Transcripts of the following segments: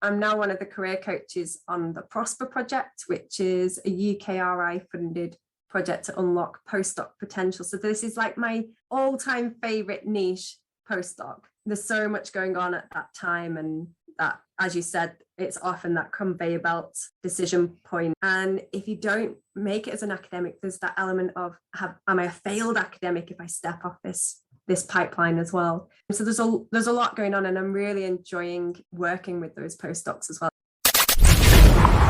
I'm now one of the career coaches on the Prosper Project, which is a UKRI funded project to unlock postdoc potential. So this is like my all-time favorite niche postdoc. There's so much going on at that time, and that, as you said, it's often that conveyor belt decision point. And if you don't make it as an academic, there's that element of, am I a failed academic if I step off this pipeline as well? So there's a lot going on, and I'm really enjoying working with those postdocs as well.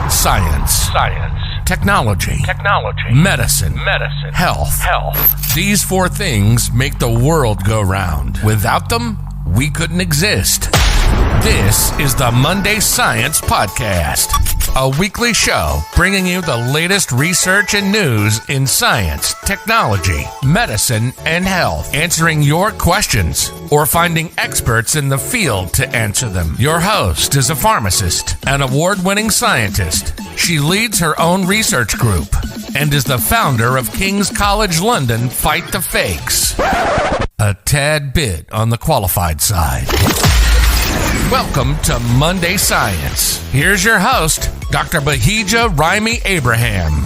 Science. Technology. Medicine. Health. These four things make the world go round. Without them, we couldn't exist. This is the Monday Science Podcast, a weekly show bringing you the latest research and news in science, technology, medicine, and health, answering your questions or finding experts in the field to answer them. Your host is a pharmacist, an award-winning scientist. She leads her own research group and is the founder of King's College London Fight the Fakes, a tad bit on the qualified side. Welcome to Monday Science. Here's your host, Dr. Bahija Raimi Abraham.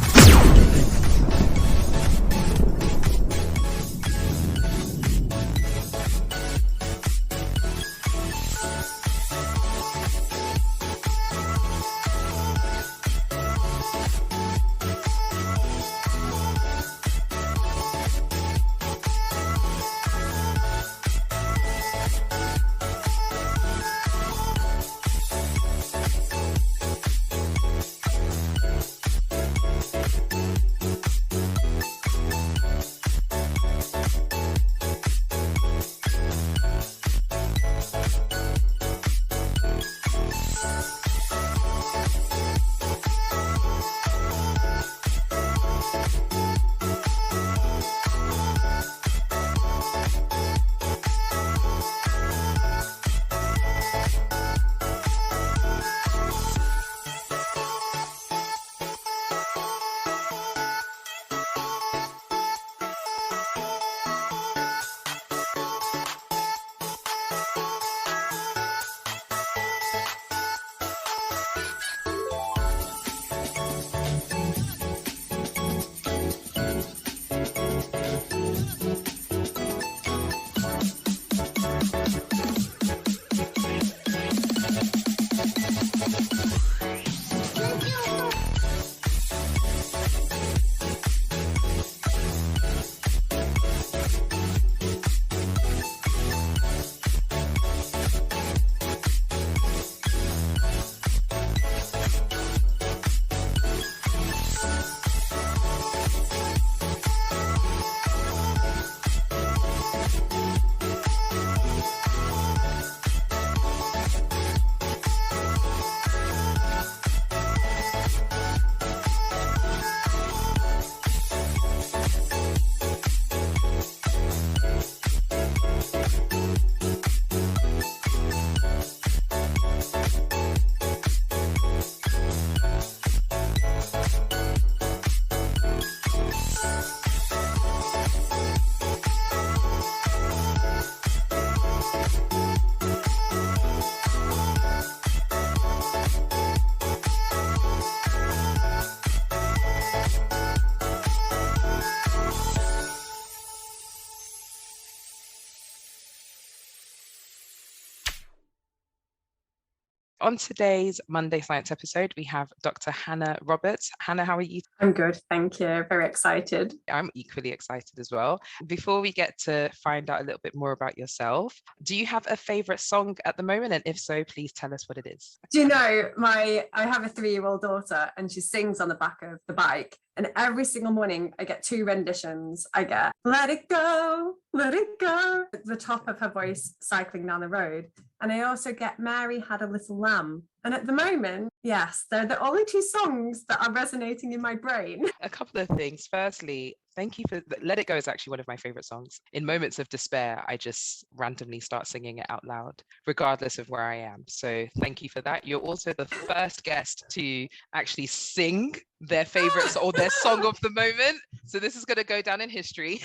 On today's Monday Science episode, we have Dr. Hannah Roberts. Hannah, how are you? I'm good, thank you. Very excited. I'm equally excited as well. Before we get to find out a little bit more about yourself, do you have a favorite song at the moment? And if so, please tell us what it is. Do you know, I have a 3-year-old daughter, and she sings on the back of the bike. And every single morning I get 2 renditions. I get Let It Go, Let It Go, at the top of her voice cycling down the road. And I also get Mary Had a Little Lamb. And at the moment, yes, they're the only 2 songs that are resonating in my brain. A couple of things. Firstly, Thank you for Let It Go is actually one of my favorite songs. In moments of despair, I just randomly start singing it out loud, regardless of where I am. So thank you for that. You're also the first guest to actually sing their favorites or their song of the moment. So this is going to go down in history.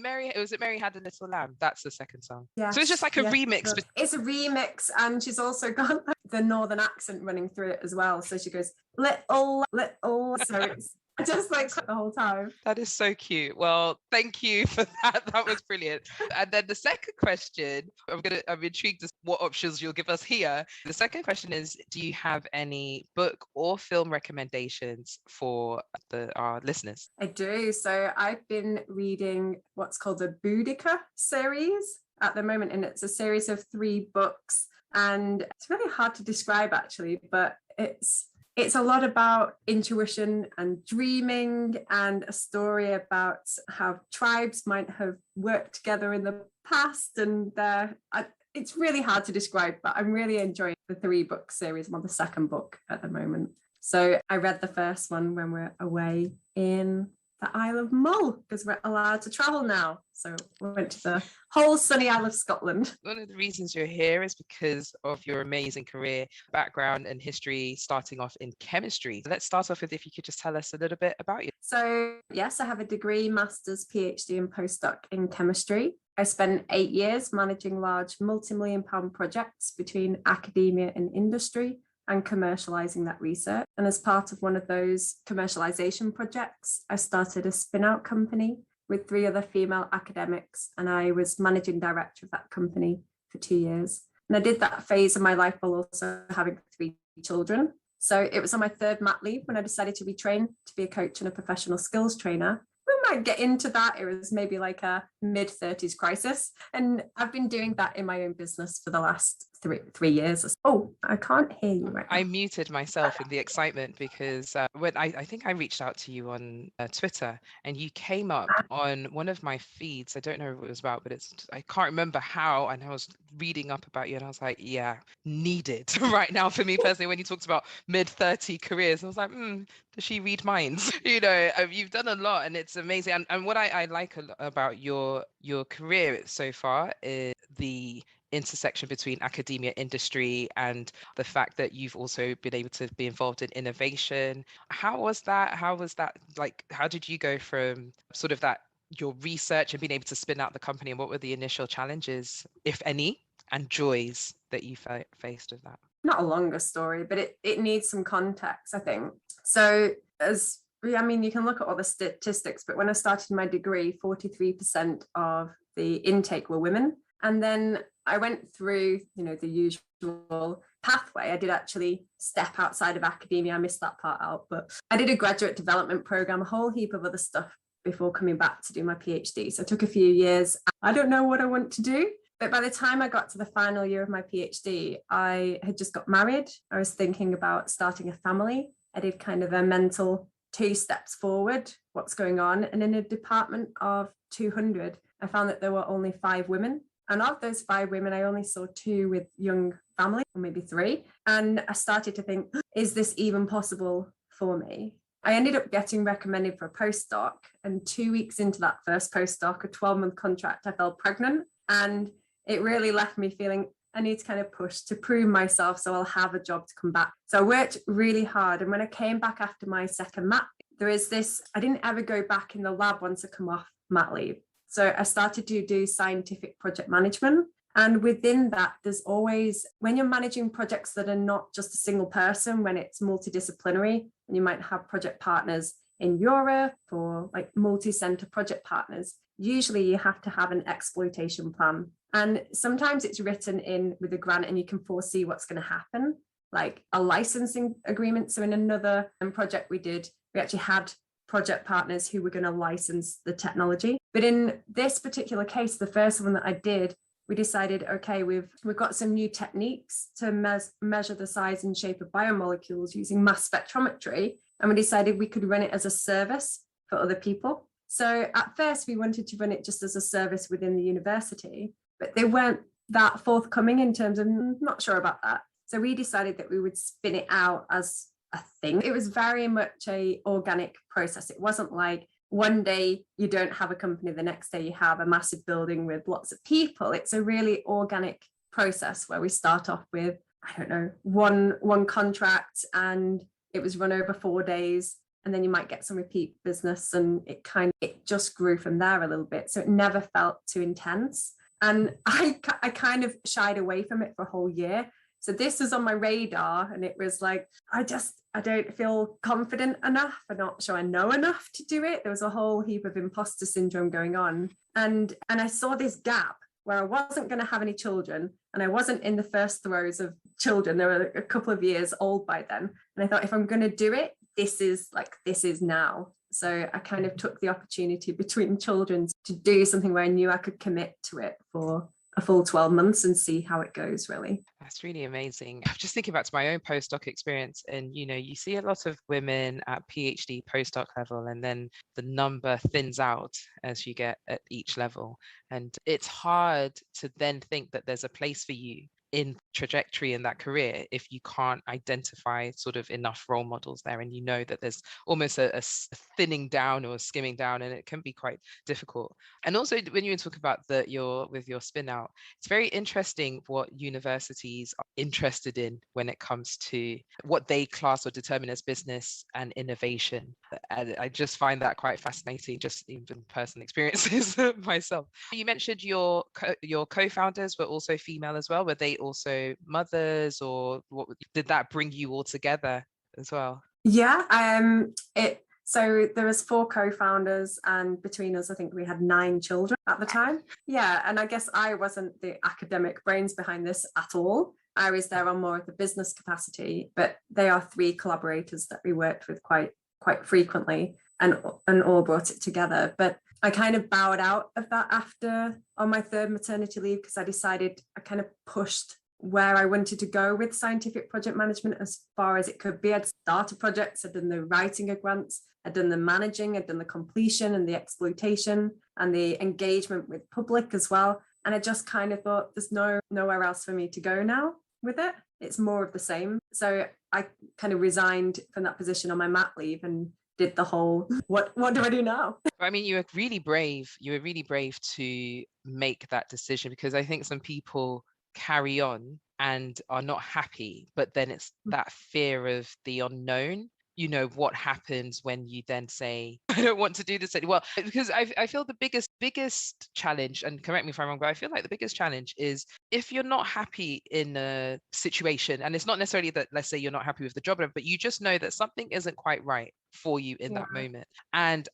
Mary Had a Little Lamb. That's the second song. Yes, so it's just like a remix. It's a remix, and she's also got the northern accent running through it as well. So she goes, little. So it's just like the whole time. That is so cute. Well, thank you for that. That was brilliant. And then the second question, I'm intrigued as what options you'll give us here. The second question is, do you have any book or film recommendations for our listeners? I do. So I've been reading what's called the Boudica series at the moment, and it's a series of 3 books. And it's really hard to describe actually, but it's a lot about intuition and dreaming, and a story about how tribes might have worked together in the past. And it's really hard to describe, but I'm really enjoying the 3-book series. I'm on the second book at the moment. So I read the first one when we're away in the Isle of Mull, because we're allowed to travel now. So we went to the whole sunny Isle of Scotland. One of the reasons you're here is because of your amazing career background and history, starting off in chemistry. Let's start off with, if you could just tell us a little bit about you. So yes, I have a degree, master's, PhD and postdoc in chemistry. I spent 8 years managing large multi-million-pound projects between academia and industry, and commercializing that research. And as part of one of those commercialization projects, I started a spin-out company with 3 other female academics, and I was managing director of that company for 2 years. And I did that phase of my life while also having 3 children. So it was on my 3rd mat leave when I decided to retrain to be a coach and a professional skills trainer. We might get into that. It was maybe like a mid-30s crisis. And I've been doing that in my own business for the last 3 years. Oh, I can't hear you right now. I muted myself in the excitement because when I think I reached out to you on Twitter, and you came up on one of my feeds. I don't know what it was about, but I can't remember how. And I was reading up about you, and I was like, yeah, needed right now for me personally. When you talked about mid-30 careers, I was like, does she read minds? You've done a lot, and it's amazing. And what I like about your career so far is the intersection between academia, industry, and the fact that you've also been able to be involved in innovation. How was that? Like, how did you go from sort of that, your research, and being able to spin out the company, and what were the initial challenges, if any, and joys that you faced with that? Not a longer story, but it needs some context, I think. So you can look at all the statistics, but when I started my degree, 43% of the intake were women. And then I went through, the usual pathway. I did actually step outside of academia. I missed that part out, but I did a graduate development program, a whole heap of other stuff before coming back to do my PhD. So it took a few years. I don't know what I want to do, but by the time I got to the final year of my PhD, I had just got married. I was thinking about starting a family. I did kind of a mental 2 steps forward, what's going on. And in a department of 200, I found that there were only 5 women. And of those 5 women, I only saw 2 with young families, or maybe 3. And I started to think, is this even possible for me? I ended up getting recommended for a postdoc. And 2 weeks into that first postdoc, a 12-month contract, I fell pregnant. And it really left me feeling I need to kind of push to prove myself so I'll have a job to come back. So I worked really hard. And when I came back after my second mat, I didn't ever go back in the lab once I come off mat leave. So I started to do scientific project management. And within that, there's always, when you're managing projects that are not just a single person, when it's multidisciplinary, and you might have project partners in Europe or like multi-center project partners, usually you have to have an exploitation plan. And sometimes it's written in with a grant and you can foresee what's going to happen, like a licensing agreement. So in another project we did, we actually had project partners who were going to license the technology. But in this particular case, the first one that I did, we decided, okay, we've got some new techniques to measure the size and shape of biomolecules using mass spectrometry. And we decided we could run it as a service for other people. So at first we wanted to run it just as a service within the university, but they weren't that forthcoming in terms of not sure about that. So we decided that we would spin it out as a thing. It was very much a organic process. It wasn't like one day you don't have a company, the next day you have a massive building with lots of people. It's a really organic process where we start off with, I don't know, one contract, and it was run over 4 days, and then you might get some repeat business, and it just grew from there a little bit. So it never felt too intense. And I kind of shied away from it for a whole year. So this was on my radar, and it was like, I don't feel confident enough. I'm not sure I know enough to do it. There was a whole heap of imposter syndrome going on. And I saw this gap where I wasn't going to have any children, and I wasn't in the first throes of children. They were a couple of years old by then. And I thought, if I'm going to do it, this is now. So I kind of took the opportunity between children to do something where I knew I could commit to it for a full 12 months and see how it goes, really. That's really amazing. I'm just thinking back to my own postdoc experience, and you see a lot of women at PhD postdoc level, and then the number thins out as you get at each level. And it's hard to then think that there's a place for you in trajectory in that career if you can't identify sort of enough role models there, and that there's almost a thinning down or a skimming down, and it can be quite difficult. And also, when you talk about with your spin out, it's very interesting what universities are interested in when it comes to what they class or determine as business and innovation. And I just find that quite fascinating, just even personal experiences myself. You mentioned your co-founders were also female as well. Were they also mothers, or what did that bring you all together as well? Yeah, so there was 4 co-founders, and between us, I think we had 9 children at the time. Yeah, and I guess I wasn't the academic brains behind this at all. I was there on more of the business capacity, but they are 3 collaborators that we worked with quite frequently, and all brought it together. But I kind of bowed out of that on my 3rd maternity leave, because I decided I kind of pushed where I wanted to go with scientific project management as far as it could be. I'd started projects, I'd done the writing of grants, I'd done the managing, I'd done the completion and the exploitation and the engagement with public as well. And I just kind of thought, there's nowhere else for me to go now with it. It's more of the same. So I kind of resigned from that position on my mat leave and did the whole, what do I do now? I mean, you were really brave. You were really brave to make that decision, because I think some people carry on and are not happy, but then it's that fear of the unknown. What happens when you then say, I don't want to do this anymore? Well, because I feel the biggest challenge, and correct me if I'm wrong, but I feel like the biggest challenge is if you're not happy in a situation, and it's not necessarily that, let's say you're not happy with the job, but you just know that something isn't quite right for you in that moment. And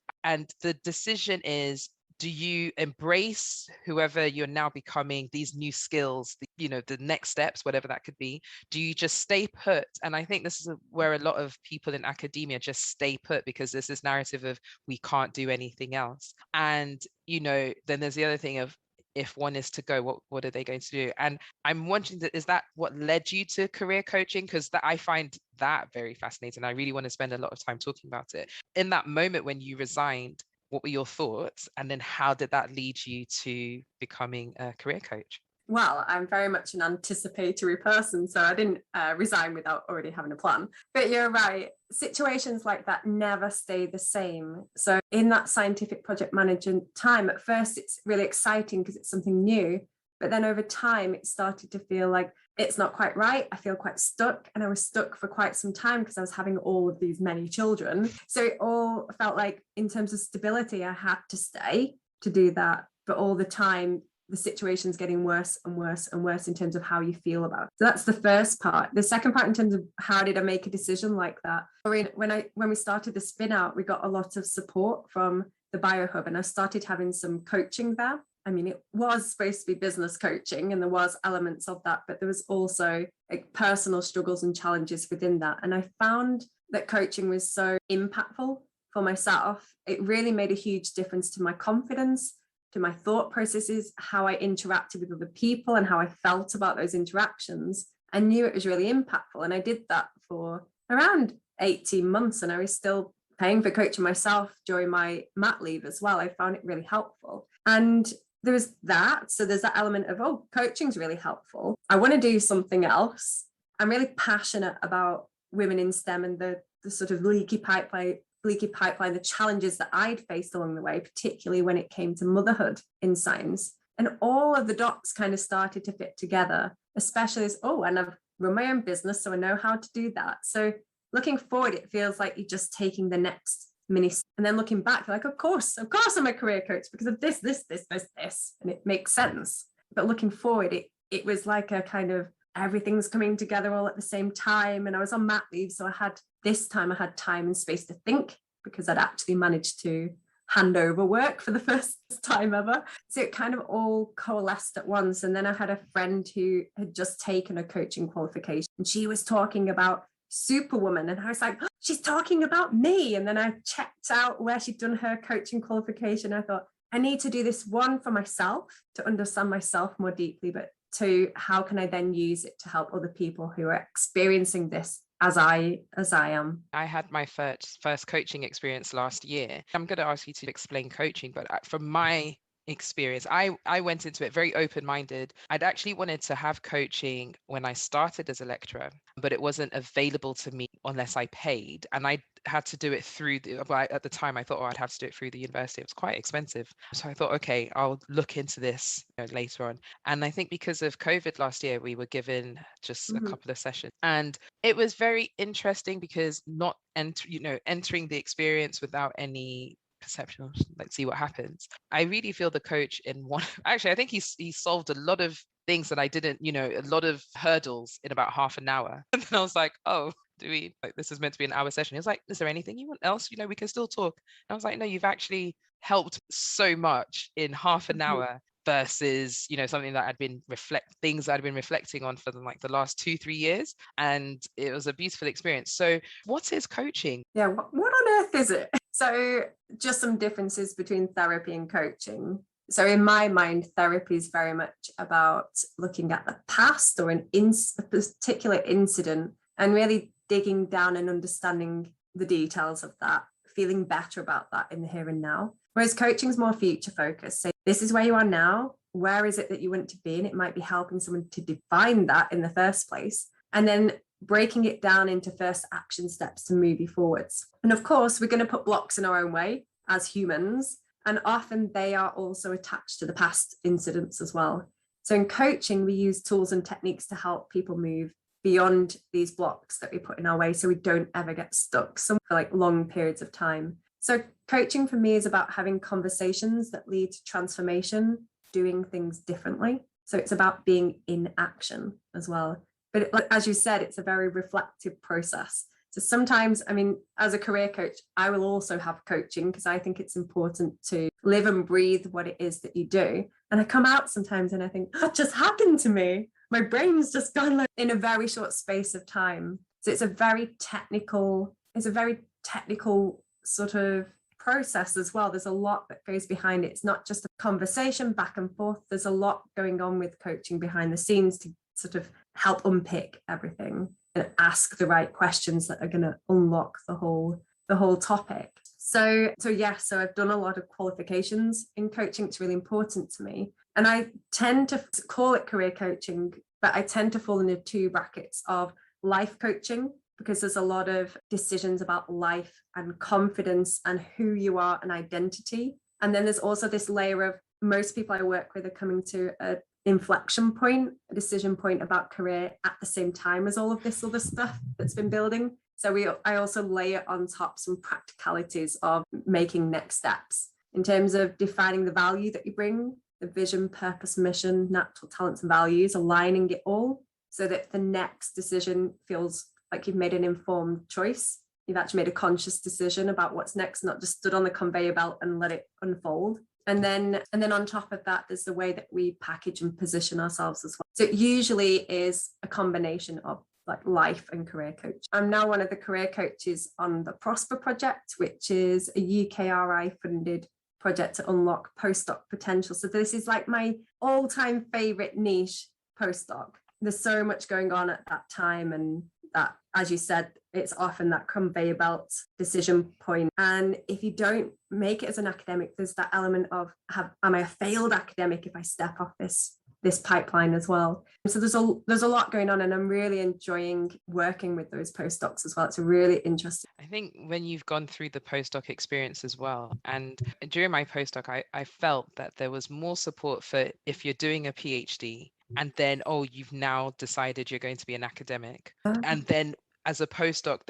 the decision is, do you embrace whoever you're now becoming, these new skills, the next steps, whatever that could be? Do you just stay put? And I think this is where a lot of people in academia just stay put, because there's this narrative of we can't do anything else. And, then there's the other thing of, if one is to go, what are they going to do? And I'm wondering, is that what led you to career coaching? Because I find that very fascinating. I really want to spend a lot of time talking about it. In that moment when you resigned, what were your thoughts? And then how did that lead you to becoming a career coach? Well, I'm very much an anticipatory person, so I didn't resign without already having a plan. But you're right, situations like that never stay the same. So in that scientific project management time, at first it's really exciting because it's something new. But then over time, it started to feel like it's not quite right. I feel quite stuck, and I was stuck for quite some time because I was having all of these many children. So it all felt like, in terms of stability, I had to stay to do that. But all the time, the situation's getting worse and worse and worse in terms of how you feel about it. So that's the first part. The second part, in terms of how did I make a decision like that? When we started the spin out, we got a lot of support from the BioHub, and I started having some coaching there. I mean, it was supposed to be business coaching, and there was elements of that, but there was also personal struggles and challenges within that. And I found that coaching was so impactful for myself. It really made a huge difference to my confidence, to my thought processes, how I interacted with other people and how I felt about those interactions. I knew it was really impactful. And I did that for around 18 months, and I was still paying for coaching myself during my mat leave as well. I found it really helpful. And there was that. So there's that element of, coaching's really helpful. I want to do something else. I'm really passionate about women in STEM and the sort of leaky leaky pipeline, the challenges that I'd faced along the way, particularly when it came to motherhood in science. And all of the dots kind of started to fit together, especially as, and I've run my own business, so I know how to do that. So looking forward, it feels like you're just taking the next mini, and then looking back, you're like, of course I'm a career coach because of this, and it makes sense. But looking forward, it was like a kind of everything's coming together all at the same time. And I was on mat leave, so I had time and space to think, because I'd actually managed to hand over work for the first time ever. So it kind of all coalesced at once. And then I had a friend who had just taken a coaching qualification, and she was talking about Superwoman, and I was like, oh, she's talking about me. And then I checked out where she'd done her coaching qualification. I thought, I need to do this, one, for myself to understand myself more deeply, but two, how can I then use it to help other people who are experiencing this as I am. I had my first coaching experience last year. I'm going to ask you to explain coaching, but from my experience, I went into it very open-minded. I'd actually wanted to have coaching when I started as a lecturer, but it wasn't available to me unless I paid. And I had to do it through at the time I thought, I'd have to do it through the university. It was quite expensive. So I thought, okay, I'll look into this later on. And I think because of COVID last year, we were given just a couple of sessions, and it was very interesting because not entering the experience without any perception, like see what happens. I really feel the coach in one, actually I think he solved a lot of things that I didn't, a lot of hurdles in about half an hour. And then I was like, oh, this is meant to be an hour session. He was like, is there anything you want else? We can still talk. And I was like, no, you've actually helped so much in half an hour versus, something that things that I'd been reflecting on for the last 2-3 years. And it was a beautiful experience. So what is coaching? Yeah, what on earth is it? So just some differences between therapy and coaching. So in my mind, therapy is very much about looking at the past or a particular incident and really digging down and understanding the details of that, feeling better about that in the here and now. Whereas coaching is more future focused. So this is where you are now. Where is it that you want to be? And it might be helping someone to define that in the first place. And then breaking it down into first action steps to move you forwards. And of course, we're going to put blocks in our own way as humans. And often they are also attached to the past incidents as well. So in coaching, we use tools and techniques to help people move beyond these blocks that we put in our way, so we don't ever get stuck for long periods of time. So coaching for me is about having conversations that lead to transformation, doing things differently. So it's about being in action as well. But as you said, it's a very reflective process. So sometimes, as a career coach, I will also have coaching because I think it's important to live and breathe what it is that you do. And I come out sometimes and I think, what just happened to me? My brain's just gone in a very short space of time. So it's a very technical sort of process as well. There's a lot that goes behind it. It's not just a conversation back and forth. There's a lot going on with coaching behind the scenes to sort of help unpick everything and ask the right questions that are going to unlock the whole topic. So I've done a lot of qualifications in coaching. It's really important to me. And I tend to call it career coaching, but I tend to fall into two brackets of life coaching, because there's a lot of decisions about life and confidence and who you are and identity. And then there's also this layer of most people I work with are coming to an inflection point, a decision point about career at the same time as all of this other stuff that's been building. So I also layer on top some practicalities of making next steps in terms of defining the value that you bring, the vision, purpose, mission, natural talents and values, aligning it all so that the next decision feels like you've made an informed choice. You've actually made a conscious decision about what's next, not just stood on the conveyor belt and let it unfold. And then on top of that, there's the way that we package and position ourselves as well. So it usually is a combination of life and career coach. I'm now one of the career coaches on the Prosper project, which is a UKRI funded project to unlock postdoc potential. So this is my all-time favorite niche, postdoc. There's so much going on at that time, and that, as you said, it's often that conveyor belt decision point. And if you don't make it as an academic, there's that element of, am I a failed academic if I step off this this pipeline as well. So there's a lot going on, and I'm really enjoying working with those postdocs as well. It's really interesting. I think when you've gone through the postdoc experience as well, and during my postdoc, I felt that there was more support for if you're doing a PhD and then, oh, you've now decided you're going to be an academic. And then as a postdoc,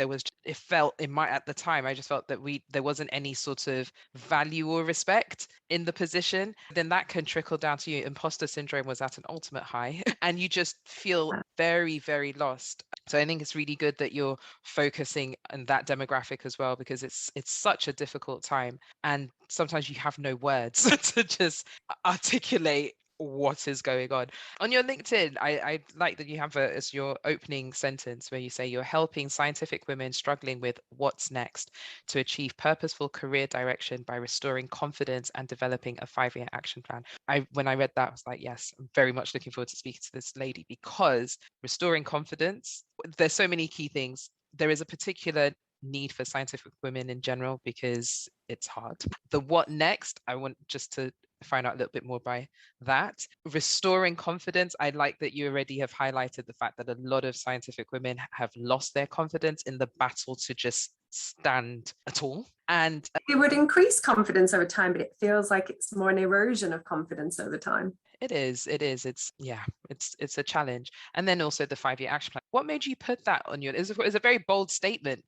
it felt in my, at the time, I just felt that there wasn't any sort of value or respect in the position. Then that can trickle down to you. Imposter syndrome was at an ultimate high and you just feel very, very lost. So I think it's really good that you're focusing on that demographic as well, because it's such a difficult time. And sometimes you have no words to just articulate what is going on. On your LinkedIn, I like that you have as your opening sentence where you say you're helping scientific women struggling with what's next to achieve purposeful career direction by restoring confidence and developing a 5-year action plan. When I read that, I was like, yes, I'm very much looking forward to speaking to this lady, because restoring confidence, there's so many key things. There is a particular need for scientific women in general because it's hard. The what next, I want just to find out a little bit more by that. Restoring confidence, I like that you already have highlighted the fact that a lot of scientific women have lost their confidence in the battle to just stand at all. And it would increase confidence over time, but it feels like it's more an erosion of confidence over time. It is. It's a challenge. And then also the 5-year action plan. What made you put that on your, it's a very bold statement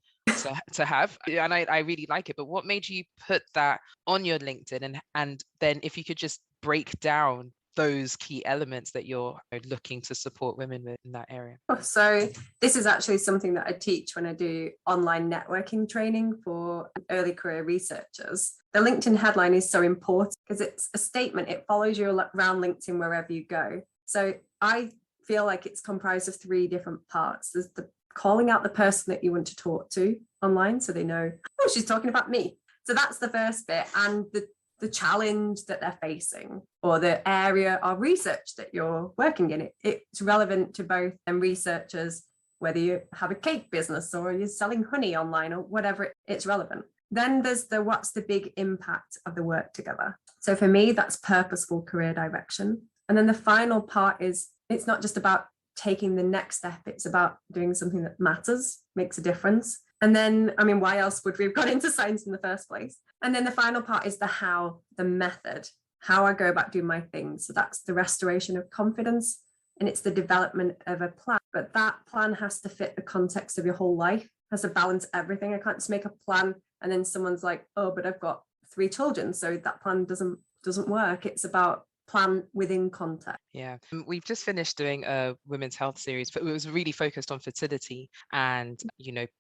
to have, and I really like it, but what made you put that on your LinkedIn? And then if you could just break down those key elements that you're looking to support women with in that area. So this is actually something that I teach when I do online networking training for early career researchers. The LinkedIn headline is so important because it's a statement. It follows you around LinkedIn wherever you go. So I feel like it's comprised of 3 different parts. There's the calling out the person that you want to talk to online so they know, oh, she's talking about me. So that's the first bit, and the challenge that they're facing or the area of research that you're working in. It's relevant to both researchers, whether you have a cake business or you're selling honey online or whatever, it's relevant. Then there's what's the big impact of the work together. So for me, that's purposeful career direction. And then the final part is, it's not just about taking the next step, it's about doing something that matters, makes a difference. And then, I mean, why else would we have got into science in the first place? And then the final part is the how, the method, how I go about doing my things. So that's the restoration of confidence, and it's the development of a plan. But that plan has to fit the context of your whole life, has to balance everything. I can't just make a plan and then someone's like, oh, but I've got 3 children, so that plan doesn't work. It's about plan within context. Yeah, we've just finished doing a women's health series, but it was really focused on fertility and,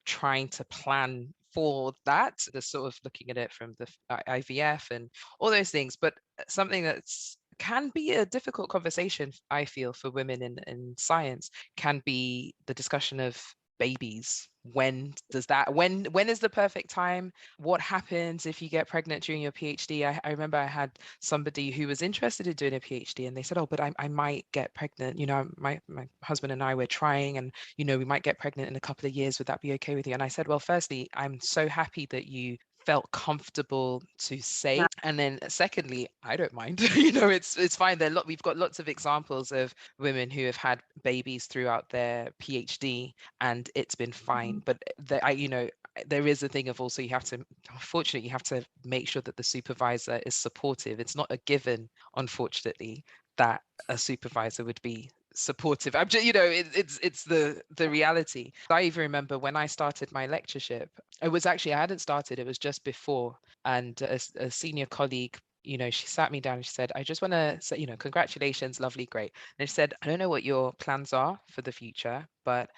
trying to plan for that, the sort of looking at it from the IVF and all those things. But something that's can be a difficult conversation, I feel, for women in science, can be the discussion of babies. When is the perfect time? What happens if you get pregnant during your PhD? I remember I had somebody who was interested in doing a PhD and they said, oh, but I might get pregnant. My husband and I were trying and, we might get pregnant in a couple of years. Would that be okay with you? And I said, well, firstly, I'm so happy that you felt comfortable to say, and then secondly, I don't mind. It's fine. We've got lots of examples of women who have had babies throughout their PhD and it's been fine. But there is a thing of also you have to make sure that the supervisor is supportive. It's not a given, unfortunately, that a supervisor would be supportive. I'm just, it's the reality. I even remember when I started my lectureship, I hadn't started, it was just before, and a senior colleague, she sat me down and she said, I just want to say, congratulations, lovely, great. And she said, I don't know what your plans are for the future, but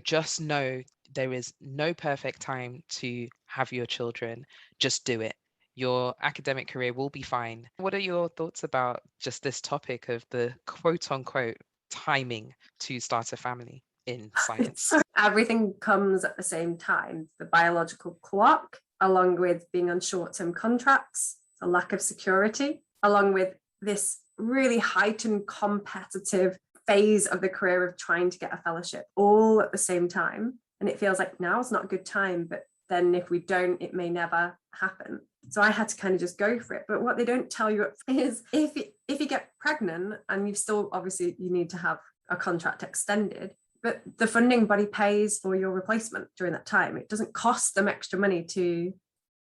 just know there is no perfect time to have your children. Just do it. Your academic career will be fine. What are your thoughts about just this topic of the quote unquote timing to start a family in science? Everything comes at the same time. The biological clock, along with being on short-term contracts, a lack of security, along with this really heightened competitive phase of the career of trying to get a fellowship, all at the same time. And it feels like now is not a good time, but then if we don't, it may never happen. So I had to kind of just go for it. But what they don't tell you is if you get pregnant and you've still, obviously you need to have a contract extended, but the funding body pays for your replacement during that time. It doesn't cost them extra money to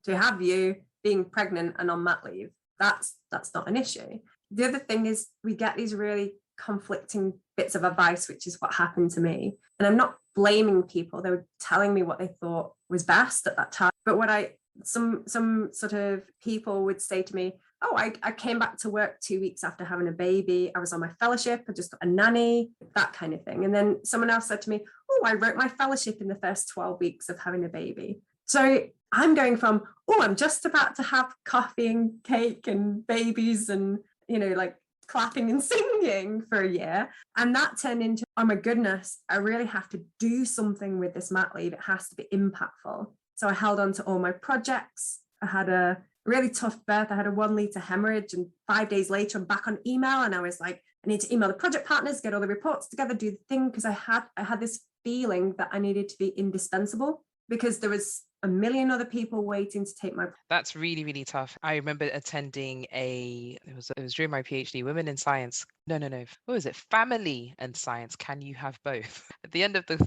have you being pregnant and on mat leave. That's not an issue. The other thing is we get these really conflicting bits of advice, which is what happened to me. And I'm not blaming people. They were telling me what they thought was best at that time. But some sort of people would say to me, oh, I came back to work 2 weeks after having a baby. I was on my fellowship. I just got a nanny, that kind of thing. And then someone else said to me, oh, I wrote my fellowship in the first 12 weeks of having a baby. So I'm going from, oh, I'm just about to have coffee and cake and babies and, like clapping and singing for a year. And that turned into, oh my goodness, I really have to do something with this mat leave. It has to be impactful. So I held on to all my projects. I had a really tough birth. I had a 1 liter hemorrhage, and 5 days later I'm back on email, and I was like, I need to email the project partners, get all the reports together, do the thing, because I had this feeling that I needed to be indispensable because there was a million other people waiting to take my. That's really, really tough. I remember attending it was during my PhD, Women in Science. No. What was it? Family and Science. Can you have both? At the end of it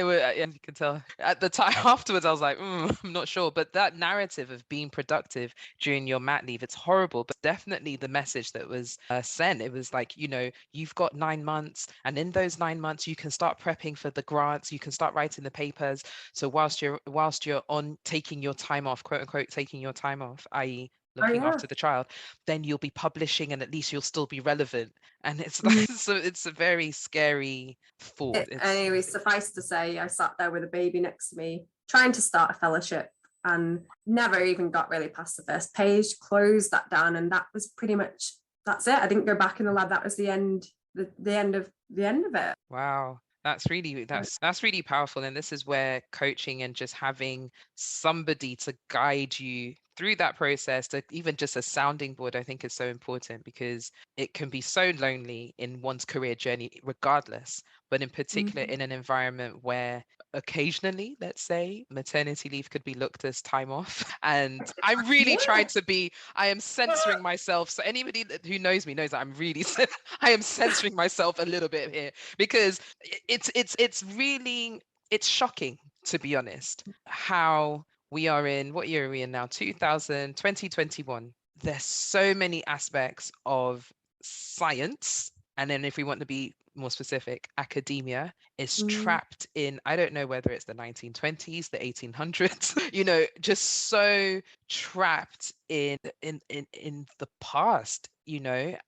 was, and you can tell at the time afterwards, I was like, I'm not sure. But that narrative of being productive during your mat leave, it's horrible. But definitely the message that was sent, it was like, you've got 9 months, and in those 9 months, you can start prepping for the grants, you can start writing the papers. So whilst you're on taking your time off, quote unquote, taking your time off, i.e. looking after the child, then you'll be publishing and at least you'll still be relevant. And it's like, so it's a very scary thought. Anyway, suffice to say, I sat there with a baby next to me, trying to start a fellowship and never even got really past the first page, closed that down. And that was pretty much, that's it. I didn't go back in the lab. That was the end of it. Wow. That's really powerful. And this is where coaching and just having somebody to guide you through that process, to even just a sounding board, I think is so important, because it can be so lonely in one's career journey regardless, but in particular in an environment where occasionally, let's say, maternity leave could be looked as time off. And I'm really trying to I am censoring myself. So anybody who knows me knows that I am censoring myself a little bit here, because it's really shocking, to be honest, how we are in, what year are we in now? 2021. There's so many aspects of science. And then if we want to be more specific, academia is trapped in, I don't know whether it's the 1920s, the 1800s, just so trapped in the past,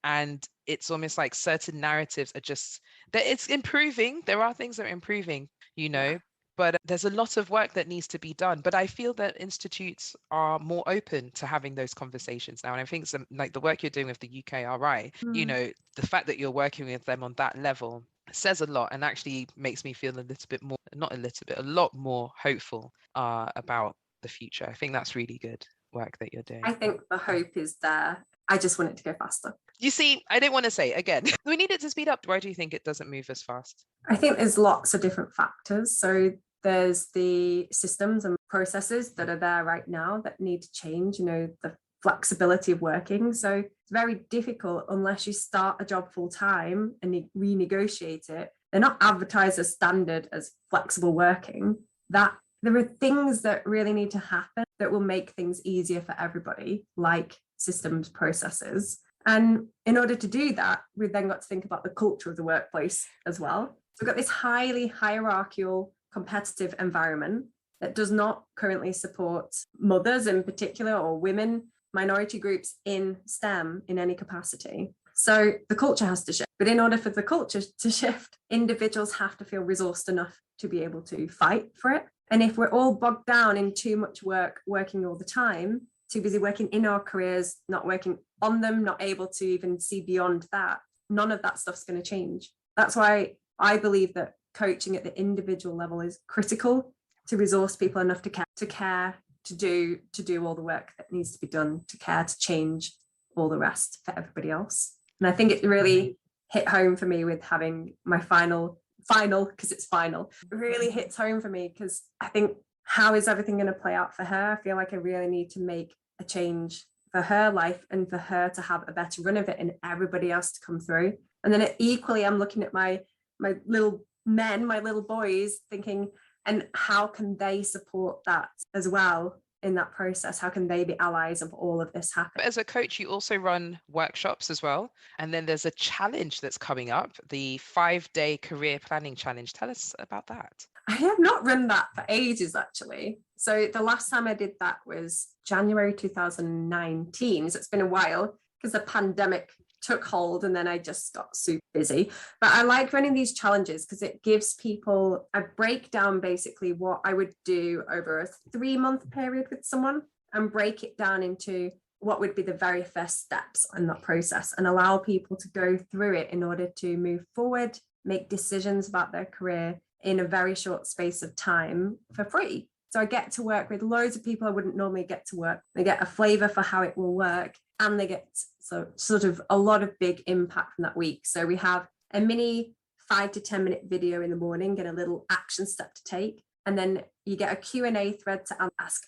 and it's almost like certain narratives are just, that it's improving. There are things that are improving, but there's a lot of work that needs to be done. But I feel that institutes are more open to having those conversations now. And I think like the work you're doing with the UKRI, the fact that you're working with them on that level says a lot, and actually makes me feel a lot more hopeful about the future. I think that's really good work that you're doing. I think the hope is there. I just want it to go faster. You see, I didn't want to say again, we need it to speed up. Why do you think it doesn't move as fast? I think there's lots of different factors. So there's the systems and processes that are there right now that need to change, the flexibility of working. So it's very difficult unless you start a job full time and renegotiate it. They're not advertised as standard as flexible working. That there are things that really need to happen that will make things easier for everybody, like systems, processes. And in order to do that, we've then got to think about the culture of the workplace as well. So we've got this highly hierarchical, competitive environment that does not currently support mothers in particular, or women, minority groups in STEM in any capacity. So the culture has to shift. But in order for the culture to shift, individuals have to feel resourced enough to be able to fight for it. And if we're all bogged down in too much work, working all the time, too busy working in our careers, not working on them, not able to even see beyond that, none of that stuff's going to change. That's why I believe that coaching at the individual level is critical, to resource people enough to care, to do all the work that needs to be done, to care, to change all the rest for everybody else. And I think it really hit home for me with having my final, because it's final, it really hits home for me, because I think, how is everything going to play out for her? I feel like I really need to make a change for her life and for her to have a better run of it and everybody else to come through. And then equally, I'm looking at my little men, my little boys, thinking, and how can they support that as well in that process? How can they be allies of all of this happening? As a coach, you also run workshops as well. And then there's a challenge that's coming up, the 5-day career planning challenge. Tell us about that. I have not run that for ages, actually. So the last time I did that was January 2019. So it's been a while because the pandemic took hold and then I just got super busy. But I like running these challenges because it gives people a breakdown, basically what I would do over a 3-month period with someone, and break it down into what would be the very first steps in that process, and allow people to go through it in order to move forward, make decisions about their career in a very short space of time for free. So I get to work with loads of people I wouldn't normally get to work. They get a flavor for how it will work, and they get sort of a lot of big impact from that week. So we have a mini 5 to 10 minute video in the morning and a little action step to take. And then you get a Q&A thread to ask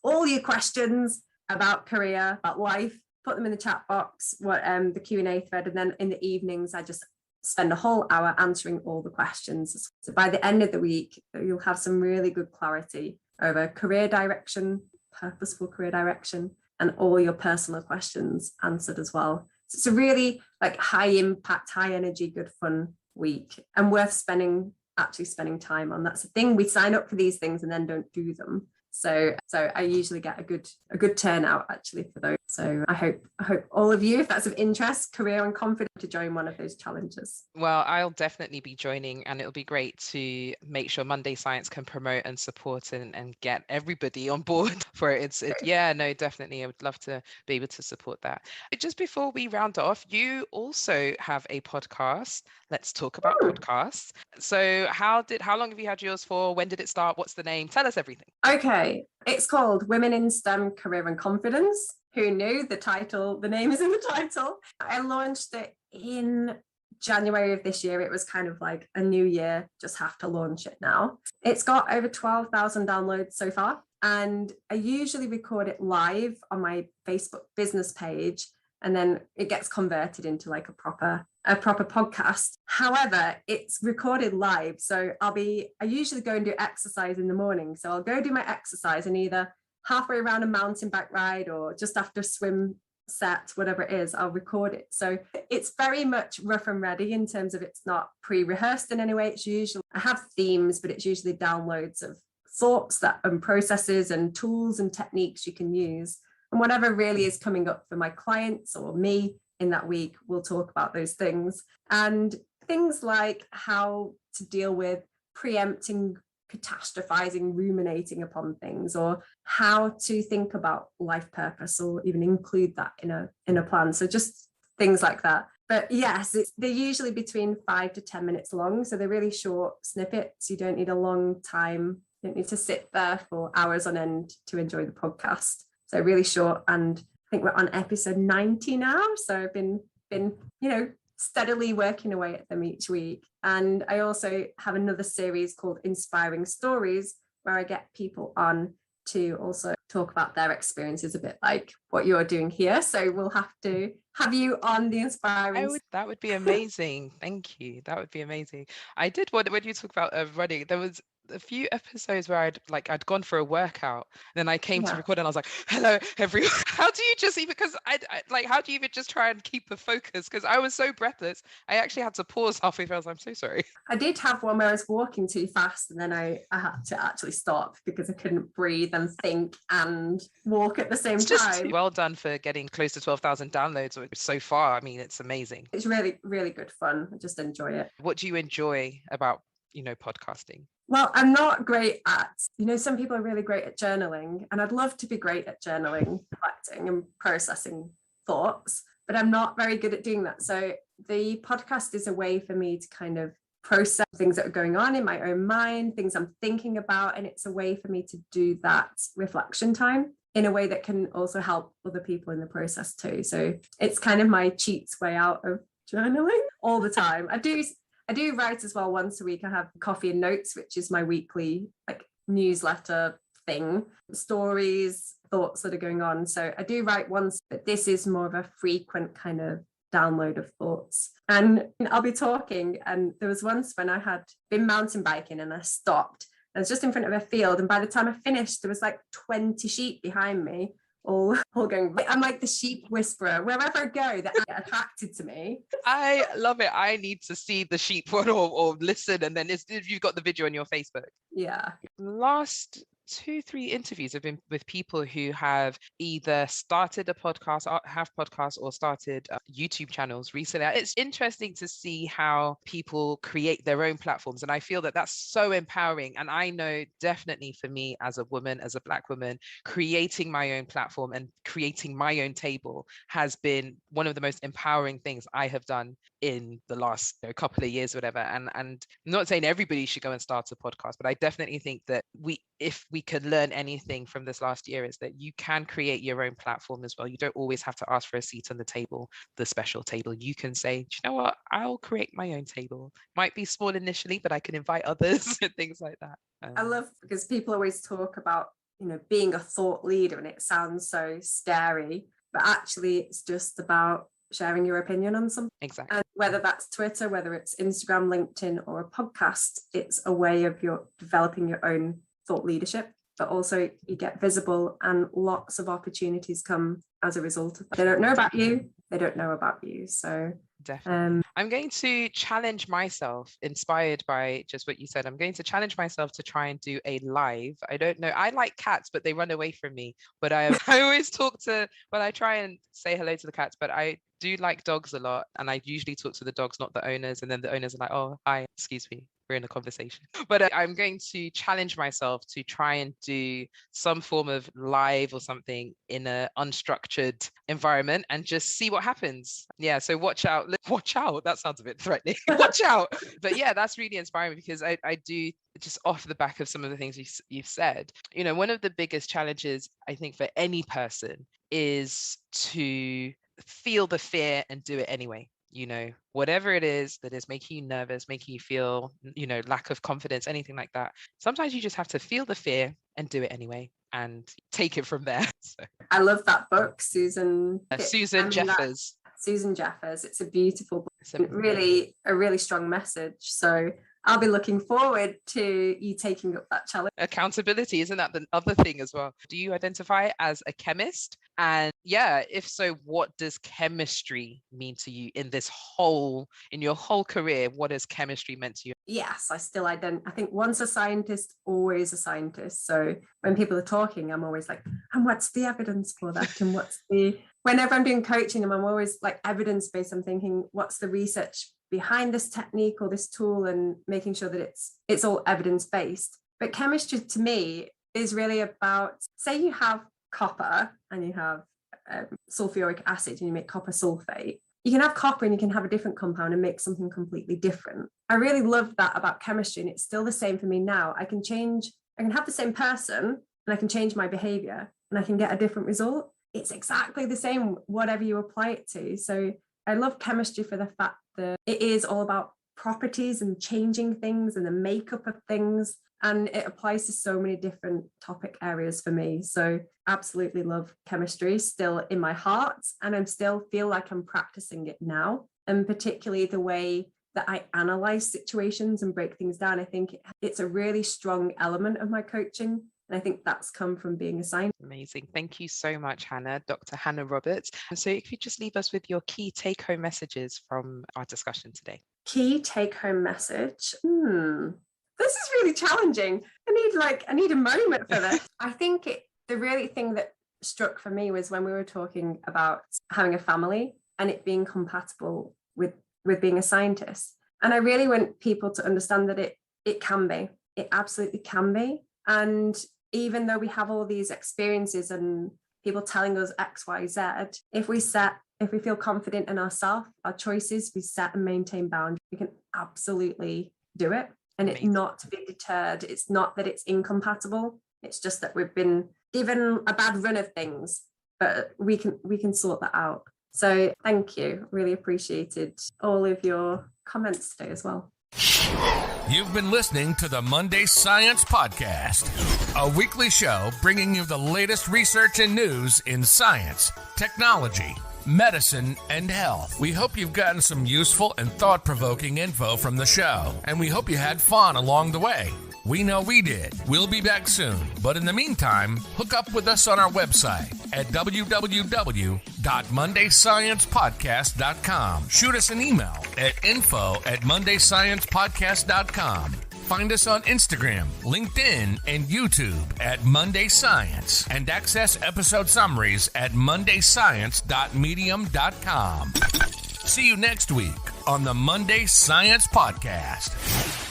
all your questions about career, about life, put them in the chat box, the Q&A thread. And then in the evenings, I just spend a whole hour answering all the questions. So by the end of the week, you'll have some really good clarity over career direction, purposeful career direction, and all your personal questions answered as well. So it's a really like high impact, high energy, good fun week, and worth actually spending time on. That's the thing. We sign up for these things and then don't do them. So I usually get a good turnout actually for those. So I hope all of you, if that's of interest, career and confidence, to join one of those challenges. Well, I'll definitely be joining, and it'll be great to make sure Monday Science can promote and support and get everybody on board for it. Yeah, no, definitely. I would love to be able to support that. But just before we round off, you also have a podcast. Let's talk about podcasts. So how long have you had yours for? When did it start? What's the name? Tell us everything. Okay, it's called Women in STEM Career and Confidence. Who knew? The name is in the title. I launched it in January of this year. It was kind of like a new year, just have to launch it now. It's got over 12,000 downloads so far. And I usually record it live on my Facebook business page, and then it gets converted into like a proper podcast. However, it's recorded live. So I usually go and do exercise in the morning. So I'll go do my exercise, and either halfway around a mountain bike ride or just after a swim set, whatever it is, I'll record it. So it's very much rough and ready in terms of it's not pre-rehearsed in any way. It's usually, I have themes, but it's usually downloads of thoughts and processes and tools and techniques you can use. And whatever really is coming up for my clients or me in that week, we'll talk about those things. And things like how to deal with preempting, catastrophizing, ruminating upon things, or how to think about life purpose, or even include that in a plan. So just things like that. But yes, they're usually between 5 to 10 minutes long. So they're really short snippets. You don't need a long time. You don't need to sit there for hours on end to enjoy the podcast. So really short. And I think we're on episode 90 now. So I've been steadily working away at them each week. And I also have another series called Inspiring Stories, where I get people on to also talk about their experiences, a bit like what you're doing here. So we'll have to have you on the Inspiring. That would be amazing. Thank you. That would be amazing. I did when you talk about running, there was a few episodes where I'd gone for a workout, then I came to record and I was like, hello everyone. How do you just even, because how do you even just try and keep the focus? Because I was so breathless, I actually had to pause halfway through. I was like, I'm so sorry. I did have one where I was walking too fast, and then I had to actually stop because I couldn't breathe and think and walk at the same time. Well done for getting close to 12,000 downloads so far. I mean, it's amazing. It's really, really good fun. I just enjoy it. What do you enjoy about podcasting? Well, I'm not great at, some people are really great at journaling, and I'd love to be great at journaling, reflecting and processing thoughts, but I'm not very good at doing that. So the podcast is a way for me to kind of process things that are going on in my own mind, things I'm thinking about, and it's a way for me to do that reflection time in a way that can also help other people in the process too. So it's kind of my cheats way out of journaling all the time. I do write as well once a week. I have Coffee and Notes, which is my weekly newsletter thing, stories, thoughts that are going on. So I do write once, but this is more of a frequent kind of download of thoughts. And I'll be talking, and there was once when I had been mountain biking and I stopped. I was just in front of a field, and by the time I finished, there was like 20 sheep behind me, all going. I'm like the sheep whisperer. Wherever I go, that get attracted to me. I love it. I need to see the sheep one or listen, and then if you've got the video on your Facebook. Yeah. Last 2-3 interviews have been with people who have either started a podcast, or have podcasts, or started YouTube channels recently. It's interesting to see how people create their own platforms, and I feel that that's so empowering. And I know definitely for me as a woman, as a Black woman, creating my own platform and creating my own table has been one of the most empowering things I have done in the last couple of years, whatever. And I'm not saying everybody should go and start a podcast, but I definitely think that if we could learn anything from this last year, is that you can create your own platform as well. You don't always have to ask for a seat on the table, the special table. You can say, do you know what, I'll create my own table. Might be small initially, but I can invite others and things like that. I love, because people always talk about, being a thought leader, and it sounds so scary, but actually it's just about sharing your opinion on something. Exactly. And whether that's Twitter, whether it's Instagram, LinkedIn, or a podcast, it's a way of your developing your own thought leadership, but also you get visible, and lots of opportunities come as a result of that. They don't know about you, they don't know about you. So definitely. I'm going to challenge myself, inspired by just what you said. I'm going to challenge myself to try and do a live. I don't know. I like cats, but they run away from me. But I always I try and say hello to the cats, but I do like dogs a lot. And I usually talk to the dogs, not the owners. And then the owners are like, oh, hi, excuse me, we're in a conversation. But I'm going to challenge myself to try and do some form of live or something in an unstructured environment and just see what happens. Yeah, so watch out. That sounds a bit threatening. Watch out. But yeah, that's really inspiring, because I do, just off the back of some of the things you've said, one of the biggest challenges I think for any person is to feel the fear and do it anyway. Whatever it is that is making you nervous, making you feel, lack of confidence, anything like that. Sometimes you just have to feel the fear and do it anyway and take it from there. So. I love that book, Susan Jeffers. Susan Jeffers. It's a beautiful book. It's a really strong message. So I'll be looking forward to you taking up that challenge. Accountability, isn't that the other thing as well? Do you identify as a chemist? And yeah, if so, what does chemistry mean to you in your whole career? What has chemistry meant to you? Yes, I think once a scientist, always a scientist. So when people are talking, I'm always like, and what's the evidence for that? And whenever I'm doing coaching, I'm always like evidence-based. I'm thinking, what's the research behind this technique or this tool, and making sure that it's all evidence-based. But chemistry to me is really about, say you have copper and you have sulfuric acid and you make copper sulfate. You can have copper and you can have a different compound and make something completely different. I really love that about chemistry, and it's still the same for me now. I can have the same person and I can change my behavior and I can get a different result. It's exactly the same, whatever you apply it to. So I love chemistry for the fact that it is all about properties and changing things and the makeup of things. And it applies to so many different topic areas for me. So absolutely love chemistry, still in my heart. And I still feel like I'm practicing it now. And particularly the way that I analyze situations and break things down. I think it's a really strong element of my coaching. And I think that's come from being a scientist. Amazing. Thank you so much, Hannah, Dr. Hannah Roberts. And so if you just leave us with your key take-home messages from our discussion today. Key take-home message. This is really challenging. I need a moment for this. I think the really thing that struck for me was when we were talking about having a family and it being compatible with being a scientist. And I really want people to understand that it can be. It absolutely can be. And even though we have all these experiences and people telling us X, Y, Z, if we feel confident in ourselves, our choices, we set and maintain boundaries, we can absolutely do it. And it's not to be deterred. It's not that it's incompatible. It's just that we've been given a bad run of things, but we can sort that out. So thank you. Really appreciated all of your comments today as well. You've been listening to the Monday Science Podcast, a weekly show bringing you the latest research and news in science, technology, medicine, and health. We hope you've gotten some useful and thought-provoking info from the show, and we hope you had fun along the way. We know we did. We'll be back soon. But in the meantime, hook up with us on our website at www.mondaysciencepodcast.com. Shoot us an email at info@mondaysciencepodcast.com. Find us on Instagram, LinkedIn, and YouTube at Monday Science, and access episode summaries at mondayscience.medium.com. See you next week on the Monday Science Podcast.